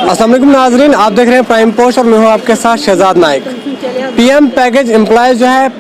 अस्सलाम वालेकुम नाजरीन, आप देख रहे हैं प्राइम पोस्ट और मैं हूं आपके साथ Shahzad Naik. PM package employees जो है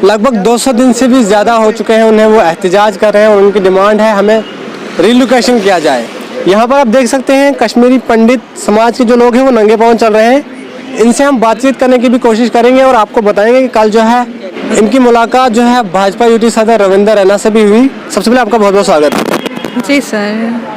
लगभग 200 दिन से भी ज़्यादा हो चुके हैं, उन्हें वो एहतजाज कर रहे हैं और उनकी डिमांड है हमें रिलोकेशन किया जाए। यहाँ पर आप देख सकते हैं कश्मीरी पंडित समाज के जो लोग हैं वो नंगे पाँव चल रहे हैं। इनसे हम बातचीत करने की भी कोशिश करेंगे और आपको बताएंगे कि कल जो है इनकी मुलाकात जो है भाजपा यूटी सदर रविंदर रैना से भी हुई। सबसे पहले आपका बहुत बहुत स्वागत है। जी सर।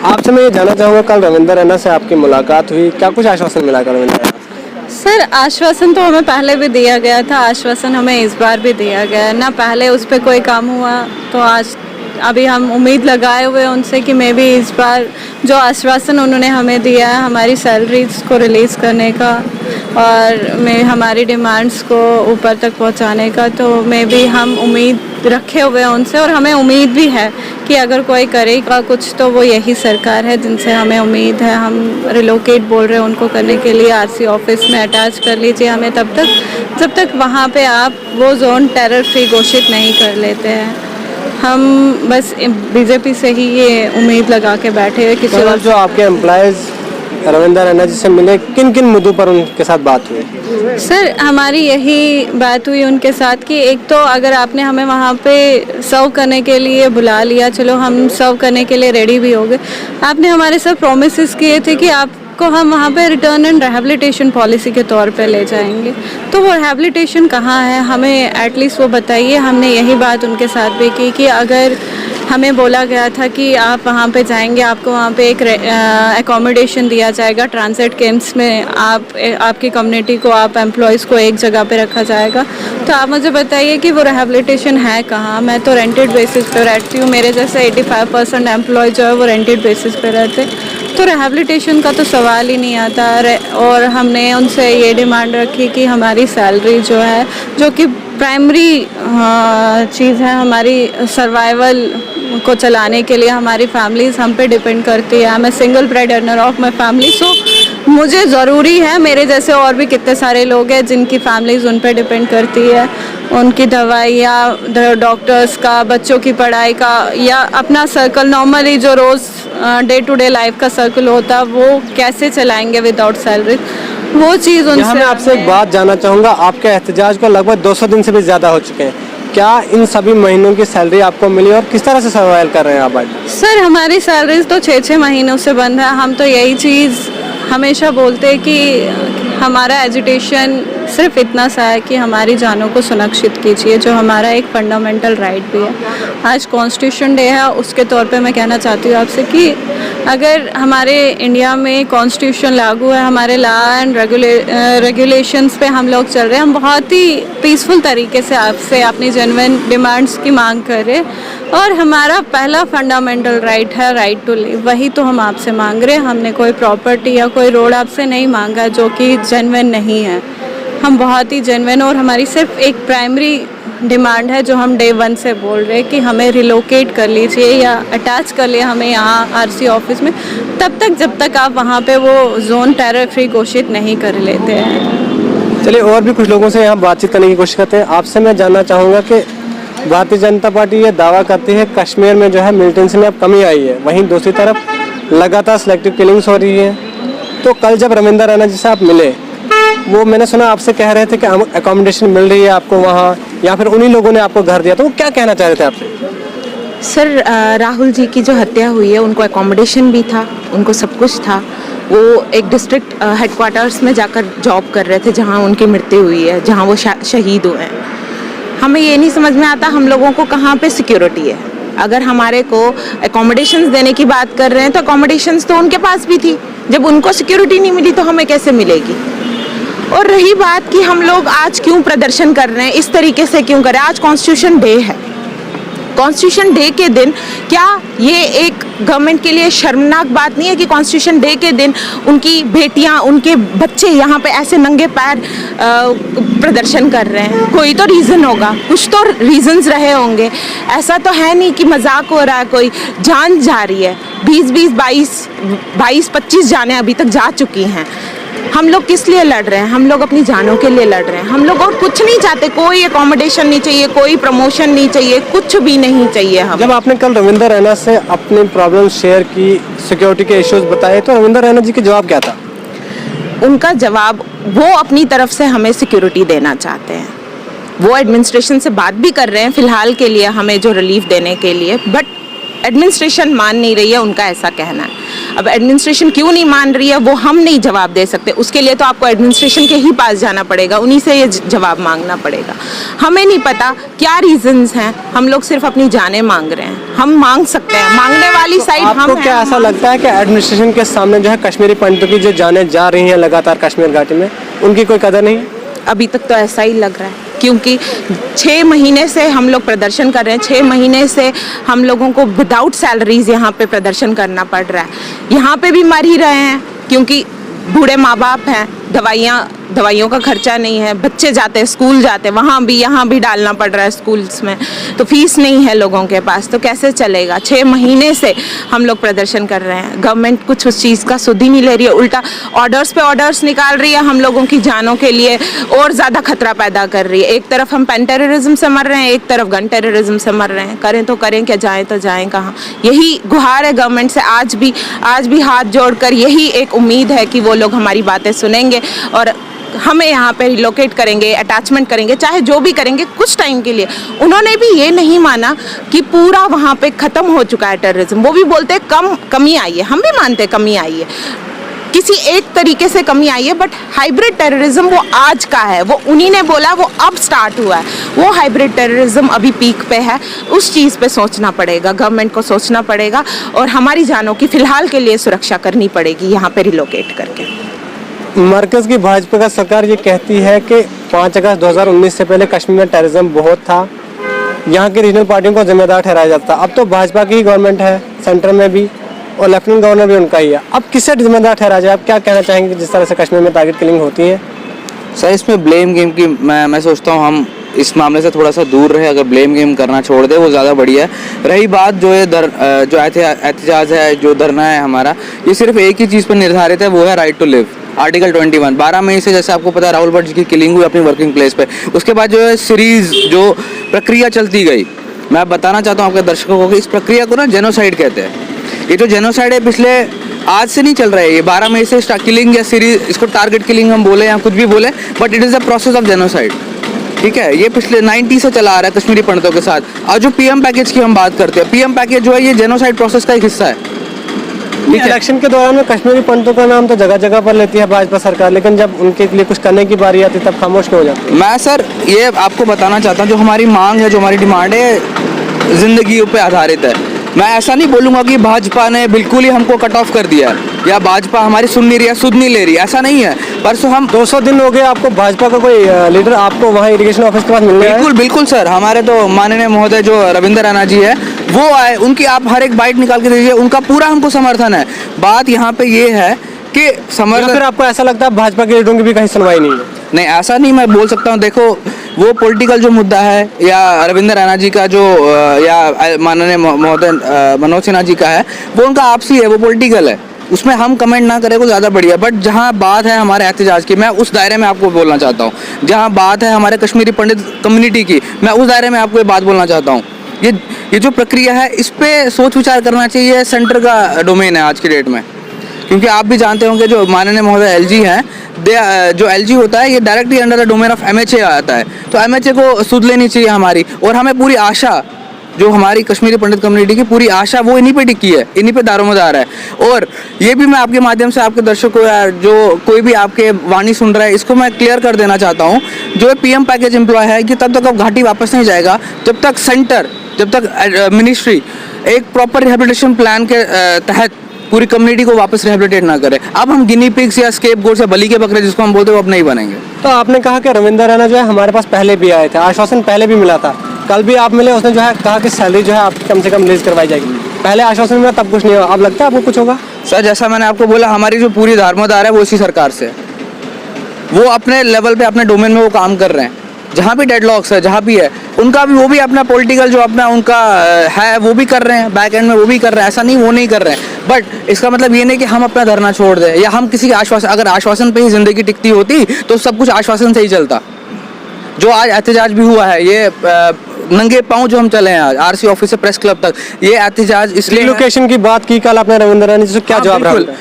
आपसे मैं ये जानना चाहूँगा, कल रविंदर रैना से आपकी मुलाकात हुई, क्या कुछ आश्वासन मिला कर रविंदर रैना? सर आश्वासन तो हमें पहले भी दिया गया था, आश्वासन हमें इस बार भी दिया गया है ना। पहले उस पर कोई काम हुआ तो आज अभी हम उम्मीद लगाए हुए हैं उनसे कि मे भी इस बार जो आश्वासन उन्होंने हमें दिया है हमारी सैलरीज को रिलीज़ करने का और हमारी डिमांड्स को ऊपर तक पहुंचाने का, तो मे भी हम उम्मीद रखे हुए हैं उनसे और हमें उम्मीद भी है कि अगर कोई करेगा कुछ तो वो यही सरकार है जिनसे हमें उम्मीद है। हम रिलोकेट बोल रहे हैं उनको करने के लिए, आरसी ऑफिस में अटैच कर लीजिए हमें तब तक जब तक वहाँ पे आप वो जोन टेरर फ्री घोषित नहीं कर लेते हैं। हम बस बीजेपी से ही ये उम्मीद लगा के बैठे हुए किसी और जो आपके एम्प्लॉयज़ रविंदर रैना जी से मिले, किन किन मुद्दों पर उनके साथ बात हुई? सर हमारी यही बात हुई उनके साथ कि एक तो अगर आपने हमें वहाँ पे सर्व करने के लिए बुला लिया, चलो हम सर्व करने के लिए रेडी भी हो गए, आपने हमारे साथ प्रोमिस किए थे कि आपको हम वहाँ पे रिटर्न एंड रिहेबिलिटेशन पॉलिसी के तौर पे ले जाएंगे। तो वो रिहेबिलिटेशन कहाँ है, हमें एटलीस्ट वो बताइए। हमने यही बात उनके साथ भी की कि अगर हमें बोला गया था कि आप वहाँ पे जाएंगे, आपको वहाँ पे एक एकोमोडेशन दिया जाएगा ट्रांजिट कैंप्स में, आपकी कम्युनिटी को, आप एम्प्लॉयज़ को एक जगह पे रखा जाएगा। तो आप मुझे बताइए कि वो रिहेबिलिटेशन है कहाँ। मैं तो रेंटेड बेसिस पे रहती हूँ, मेरे जैसे 85% एम्प्लॉय जो है वो रेंटेड बेसिस पे रहते, तो रिहेबिलिटेशन का तो सवाल ही नहीं आता। और हमने उनसे ये डिमांड रखी कि हमारी सैलरी जो है, जो कि प्राइमरी चीज़ है हमारी सर्वाइवल को चलाने के लिए, हमारी फैमिलीज़ हम पे डिपेंड करती है। I am a single bread earner of my family, so मुझे ज़रूरी है, मेरे जैसे और भी कितने सारे लोग हैं जिनकी फैमिलीज़ उन पे डिपेंड करती है, उनकी दवाई या डॉक्टर्स का, बच्चों की पढ़ाई का, या अपना सर्कल नॉर्मली जो रोज़ डे टू डे लाइफ का सर्कल होता है वो कैसे चलाएंगे विदाउट सैलरी, वो चीज़ उनसे। मैं आपसे एक बात जानना चाहूँगा, आपके एहतजाज को लगभग 200 दिन से भी ज़्यादा हो चुके हैं, क्या इन सभी महीनों की सैलरी आपको मिली और किस तरह से सर्वाइव कर रहे हैं आप आज? सर हमारी सैलरीज तो 6-6 महीनों से बंद है। हम तो यही चीज़ हमेशा बोलते हैं कि हमारा एजुटेशन सिर्फ इतना सा है कि हमारी जानों को सुरक्षित कीजिए, जो हमारा एक फंडामेंटल राइट भी है। आज कॉन्स्टिट्यूशन डे है, उसके तौर पे मैं कहना चाहती हूँ आपसे कि अगर हमारे इंडिया में कॉन्स्टिट्यूशन लागू है, हमारे लॉ एंड रेगुलेशंस पे हम लोग चल रहे हैं, हम बहुत ही पीसफुल तरीके से आपसे अपनी जेन्युइन डिमांड्स की मांग कर रहे हैं और हमारा पहला फंडामेंटल राइट है राइट टू लिव, वही तो हम आपसे मांग रहे हैं। हमने कोई प्रॉपर्टी या कोई रोड आपसे नहीं मांगा जो कि जेन्युइन नहीं है। हम बहुत ही जेन्युइन, और हमारी सिर्फ एक प्राइमरी डिमांड है जो हम डे 1 से बोल रहे हैं कि हमें रिलोकेट कर लीजिए या अटैच कर लिए हमें यहाँ आरसी ऑफिस में, तब तक जब तक आप वहाँ पे वो जोन टेरर फ्री घोषित नहीं कर लेते हैं। चलिए, और भी कुछ लोगों से यहाँ बातचीत करने की कोशिश करते हैं। आपसे मैं जानना चाहूँगा कि भारतीय जनता पार्टी ये दावा करती है कश्मीर में जो है मिलिटेंसी में अब कमी आई है, वहीं दूसरी तरफ लगातार सिलेक्टिव किलिंग्स हो रही है। तो कल जब रविंदर रैना जी से आप मिले, वो मैंने सुना आपसे कह रहे थे कि एकोमोडेशन मिल रही है आपको वहाँ, या फिर उन्हीं लोगों ने आपको घर दिया, तो वो क्या कहना चाह रहे थे आपसे? सर राहुल जी की जो हत्या हुई है उनको एकोमोडेशन भी था, उनको सब कुछ था। वो एक डिस्ट्रिक्ट हेडक्वार्टर्स में जाकर जॉब कर रहे थे जहाँ उनकी मृत्यु हुई है, जहाँ वो शहीद हुए हैं। हमें ये नहीं समझ में आता हम लोगों को कहाँ पे सिक्योरिटी है। अगर हमारे को एकोमोडेशंस देने की बात कर रहे हैं तो एकोमोडेशंस तो उनके पास भी थी, जब उनको सिक्योरिटी नहीं मिली तो हमें कैसे मिलेगी। और रही बात कि हम लोग आज क्यों प्रदर्शन कर रहे हैं, इस तरीके से क्यों कर रहे हैं, आज कॉन्स्टिट्यूशन डे है। कॉन्स्टिट्यूशन डे के दिन क्या ये एक गवर्नमेंट के लिए शर्मनाक बात नहीं है कि कॉन्स्टिट्यूशन डे के दिन उनकी बेटियां, उनके बच्चे यहाँ पे ऐसे नंगे पैर प्रदर्शन कर रहे हैं? कोई तो रीज़न होगा, कुछ तो रीजंस रहे होंगे। ऐसा तो है नहीं कि मजाक हो रहा है, कोई जान जा रही है। 20-22, 22-25 जानें अभी तक जा चुकी हैं। हम लोग किस लिए लड़ रहे हैं? हम लोग अपनी जानों के लिए लड़ रहे हैं। हम लोग और कुछ नहीं चाहते, कोई अकोमोडेशन नहीं चाहिए, कोई प्रमोशन नहीं चाहिए, कुछ भी नहीं चाहिए हमें। जब आपने कल रविंदर रैना से अपनी प्रॉब्लम शेयर की, सिक्योरिटी के इश्यूज बताए, तो रविंदर रैना जी का जवाब क्या था? उनका जवाब, वो अपनी तरफ से हमें सिक्योरिटी देना चाहते हैं। वो एडमिनिस्ट्रेशन से बात भी कर रहे हैं फिलहाल के लिए हमें जो रिलीफ देने के लिए, बट एडमिनिस्ट्रेशन मान नहीं रही है, उनका ऐसा कहना है। अब एडमिनिस्ट्रेशन क्यों नहीं मान रही है वो हम नहीं जवाब दे सकते, उसके लिए तो आपको एडमिनिस्ट्रेशन के ही पास जाना पड़ेगा, उन्हीं से ये जवाब मांगना पड़ेगा। हमें नहीं पता क्या रीजंस हैं, हम लोग सिर्फ अपनी जानें मांग रहे हैं। हम मांग सकते हैं, मांगने वाली साइड हम आपको हैं, क्या हम ऐसा लगता है कि एडमिनिस्ट्रेशन के सामने जो है कश्मीरी पंडितों की जो जानें जा रही हैं लगातार कश्मीर घाटी में, उनकी कोई कदर नहीं है? अभी तक तो ऐसा ही लग रहा है, क्योंकि 6 महीने से हम लोग प्रदर्शन कर रहे हैं। 6 महीने से हम लोगों को विदाउट सैलरीज यहाँ पे प्रदर्शन करना पड़ रहा है। यहाँ पे भी मर ही रहे हैं, क्योंकि बूढ़े माँ बाप हैं, दवाइयों का खर्चा नहीं है, बच्चे जाते हैं स्कूल जाते हैं, वहाँ भी यहाँ भी डालना पड़ रहा है स्कूल्स में, तो फीस नहीं है लोगों के पास, तो कैसे चलेगा? 6 महीने से हम लोग प्रदर्शन कर रहे हैं, गवर्नमेंट कुछ उस चीज़ का सुध ही नहीं ले रही है, उल्टा ऑर्डर्स पे ऑर्डर्स निकाल रही है, हम लोगों की जानों के लिए और ज़्यादा खतरा पैदा कर रही है। एक तरफ हम पेन टेररिज्म से मर रहे हैं, एक तरफ गन टेररिज्म से मर रहे हैं। करें तो करें क्या, जाएँ तो जाएँ कहाँ? यही गुहार है गवर्नमेंट से, आज भी हाथ जोड़कर यही एक उम्मीद है कि वो लोग हमारी बातें सुनेंगे और हमें यहाँ पे रिलोकेट करेंगे, अटैचमेंट करेंगे, चाहे जो भी करेंगे कुछ टाइम के लिए। उन्होंने भी ये नहीं माना कि पूरा वहाँ पे ख़त्म हो चुका है टेररिज्म, वो भी बोलते हैं कमी आई है, हम भी मानते हैं कमी आई है, किसी एक तरीके से कमी आई है, बट हाइब्रिड टेररिज्म वो आज का है, वो उन्हीं ने बोला, वो अब स्टार्ट हुआ है। वो हाइब्रिड टेररिज्म अभी पीक पे है, उस चीज़ पे सोचना पड़ेगा, गवर्नमेंट को सोचना पड़ेगा और हमारी जानों की फ़िलहाल के लिए सुरक्षा करनी पड़ेगी यहाँ पे रिलोकेट करके। मरकज़ की भाजपा का सरकार ये कहती है कि 5 अगस्त 2019 से पहले कश्मीर में टेररिज्म बहुत था, यहाँ की रीजनल पार्टियों को जिम्मेदार ठहराया जाता। अब तो भाजपा की ही गवर्नमेंट है सेंटर में भी और लेफ्टिनेंट गवर्नर भी उनका ही है, अब किसे जिम्मेदार ठहराया जाए? आप क्या कहना चाहेंगे जिस तरह से कश्मीर में टारगेट किलिंग होती है? सर इसमें ब्लेम गेम की मैं सोचता हूँ हम इस मामले से थोड़ा सा दूर रहे, अगर ब्लेम गेम करना छोड़ दे वो ज़्यादा बढ़िया है। रही बात जो ये जो एहतजाज है, जो धरना है हमारा, ये सिर्फ एक ही चीज़ पर निर्धारित है, वो है राइट टू लिव। आर्टिकल 21 12 मई से, जैसे आपको पता है, राहुल भट्ट जी की किलिंग हुई अपनी वर्किंग प्लेस पे। उसके बाद जो है सीरीज जो प्रक्रिया चलती गई, मैं बताना चाहता हूँ आपके दर्शकों को कि इस प्रक्रिया को ना जेनोसाइड कहते हैं। ये जो जेनोसाइड है पिछले आज से नहीं चल रहा है, ये 12 मई से किलिंग या सीरीज, इसको टारगेट किलिंग हम बोले या कुछ भी बोले, but it is a process of genocide. ठीक है, ये पिछले 90 से चला आ रहा है कश्मीरी पंडितों के साथ। और जो पीएम पैकेज की हम बात करते हैं, पीएम पैकेज जो है ये जेनोसाइड प्रोसेस का एक हिस्सा है। इलेक्शन के दौरान में कश्मीरी पंडितों का नाम तो जगह जगह पर लेती है भाजपा सरकार, लेकिन जब उनके लिए कुछ करने की बारी आती है तब खामोश क्यों हो जाती है? मैं सर ये आपको बताना चाहता हूँ, जो हमारी मांग है, जो हमारी डिमांड है, जिंदगी पे आधारित है। मैं ऐसा नहीं बोलूँगा कि भाजपा ने बिल्कुल ही हमको कट ऑफ कर दिया है या भाजपा हमारी सुन नहीं रही है, सुध नहीं ले रही, ऐसा नहीं है। परसों हम 200 दिन हो गए आपको भाजपा का कोई लीडर आपको वहाँ इरिगेशन ऑफिस के पास मिलने आया है? बिल्कुल सर, हमारे तो माननीय महोदय जो रविंदर रैना जी है वो आए, उनकी आप हर एक बाइट निकाल के दीजिए, उनका पूरा हमको समर्थन है। बात यहाँ पे ये है कि समर्थन, फिर आपको ऐसा लगता है भाजपा के लीडरों की भी कहीं सुनवाई नहीं है? नहीं, ऐसा नहीं मैं बोल सकता हूँ। देखो, वो पॉलिटिकल जो मुद्दा है या रविंदर रैना जी का जो या माननीय महोदय मनोज सिन्हा जी का है, वो उनका आपसी है, वो पॉलिटिकल है, उसमें हम कमेंट ना करें वो ज़्यादा बढ़िया। बट जहाँ बात है हमारे एहतजाज की, मैं उस दायरे में आपको बोलना चाहता हूँ। जहाँ बात है हमारे कश्मीरी पंडित कम्युनिटी की, मैं उस दायरे में आपको ये बात बोलना चाहता हूँ। ये जो प्रक्रिया है, इस पर सोच विचार करना चाहिए, सेंटर का डोमेन है आज की डेट में। क्योंकि आप भी जानते होंगे जो माननीय महोदय एलजी हैं, जो एलजी होता है ये directly under the domain of MHA आता है, तो एमएचए को सुध लेनी चाहिए हमारी। और हमें पूरी आशा, जो हमारी कश्मीरी पंडित कम्युनिटी की पूरी आशा, वो इन्हीं पे टिकी है, इन्हीं पे दारोमदार है। और ये भी मैं आपके माध्यम से आपके दर्शकों या जो कोई भी आपके वाणी सुन रहा है, इसको मैं क्लियर कर देना चाहता हूँ, जो पीएम पैकेज एम्प्लॉय है कि तब तक अब घाटी वापस नहीं जाएगा जब तक सेंटर, जब तक मिनिस्ट्री एक प्रॉपर रिहेबिलिटेशन प्लान के तहत पूरी कम्युनिटी को वापस रिहेबिलिटेट ना करे। अब हम गिनी पिग्स या स्केप गोट्स या बली के बकरे जिसको हम बोलते हैं, वो अब नहीं बनेंगे। तो आपने कहा कि रविंदर रैना जो है हमारे पास पहले भी आए थे, आश्वासन पहले भी मिला था, कल भी आप मिले, उसने जो है कहा कि सैलरी जो है आप कम से कम रिलीज करवाई जाएगी। पहले आश्वासन मिला तब कुछ नहीं हुआ, अब लगता है आपको कुछ होगा? सर जैसा मैंने आपको बोला, हमारी जो पूरी दारोमदार है वो इसी सरकार से, वो अपने लेवल पे अपने डोमेन में वो काम कर रहे हैं। जहाँ भी डेडलॉक्स है, जहाँ भी है, उनका भी, वो भी अपना पॉलिटिकल जो अपना उनका है वो भी कर रहे हैं, बैक एंड में वो भी कर रहे हैं, ऐसा नहीं वो नहीं कर रहे हैं। बट इसका मतलब ये नहीं कि हम अपना धरना छोड़ दें या हम किसी के आश्वासन, अगर आश्वासन पे ही ज़िंदगी टिकती होती तो सब कुछ आश्वासन से ही चलता। जो आज एहतजाज भी हुआ है, ये नंगे पाँव जो हम चले हैं आज आरसी ऑफिस से प्रेस क्लब तक, ये एहतजाज इसलिए रिलोकेशन की बात की कल आपने रविंद्र राणा जी से, क्या जवाब रहा?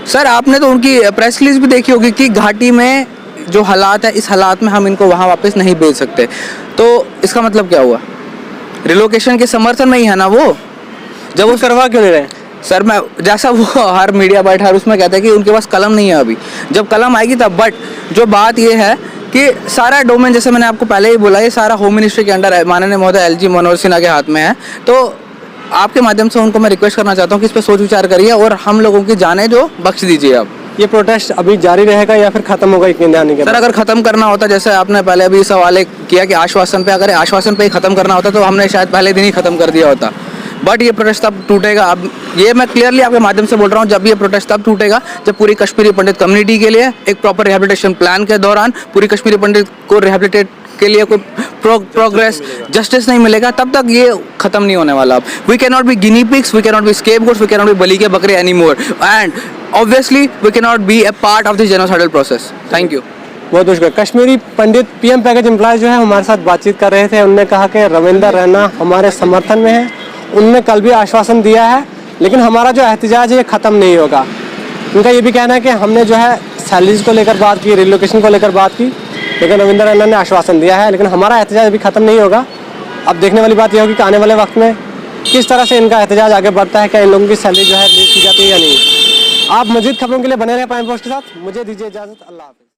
सर आपने तो उनकी प्रेस रिलीज भी देखी होगी कि घाटी में जो हालात है, इस हालात में हम इनको वहाँ वापस नहीं भेज सकते। तो इसका मतलब क्या हुआ? रिलोकेशन के समर्थन में ही है ना वो। जब वो करवा क्यों नहीं रहे? सर मैं जैसा वो हर मीडिया बैठा है उसमें कहते हैं कि उनके पास कलम नहीं है अभी, जब कलम आएगी तब। बट जो बात ये है कि सारा डोमेन, जैसे मैंने आपको पहले ही बोला, ये सारा होम मिनिस्ट्री के अंडर है, माननीय महोदय LG मनोज सिन्हा के हाथ में है। तो आपके माध्यम से उनको मैं रिक्वेस्ट करना चाहता हूँ कि इस पर सोच विचार करिए और हम लोगों की जाने जो बख्श दीजिए आप। ये प्रोटेस्ट अभी जारी रहेगा या फिर खत्म होगा केंद्र आने के बाद? सर अगर खत्म करना होता, जैसे आपने पहले अभी सवाल किया कि आश्वासन पे, अगर आश्वासन पे ही खत्म करना होता तो हमने शायद पहले दिन ही खत्म कर दिया होता। बट ये प्रोटेस्ट तब टूटेगा, अब ये मैं क्लियरली आपके माध्यम से बोल रहा हूँ, जब ये प्रोटेस्ट तब टूटेगा जब पूरी कश्मीरी पंडित कम्युनिटी के लिए एक प्रॉपर रिहेबिलिटेशन प्लान के दौरान पूरी कश्मीरी पंडित को रिहेबिलिटेट के लिए कोई प्रोग्रेस जस्टिस नहीं मिलेगा, तब तक ये खत्म नहीं होने वाला। अब we can not be guinea pigs, we can not be scapegoats, we can not be बलि के बकरे any more, and obviously we can not be a part of this genocidal process. Thank you. बहुत शुक्रिया। Kashmiri Pandit PM package employ जो है हमारे साथ बातचीत कर रहे थे। उन्होंने कहा कि रविंद्र रैना हमारे समर्थन में है, उनने कल भी आश्वासन दिया है, लेकिन हमारा जो एहतजाज है ये ख़त्म नहीं होगा। उनका ये भी कहना है कि हमने जो है सैलरीज को लेकर बात की, रिलोकेशन को लेकर बात की, लेकिन रविंद्र रैना ने आश्वासन दिया है, लेकिन हमारा एहतजाज अभी ख़त्म नहीं होगा। अब देखने वाली बात यह होगी कि आने वाले वक्त में किस तरह से इनका एहतजाज आगे बढ़ता है, क्या इन लोगों की सैलरी जो है रिलीज की जाती है या नहीं। आप मज़ीद खबरों के लिए बने रहे प्राइम पोस्ट के साथ। मुझे दीजिए इजाज़त। अल्लाह हाफ़िज़।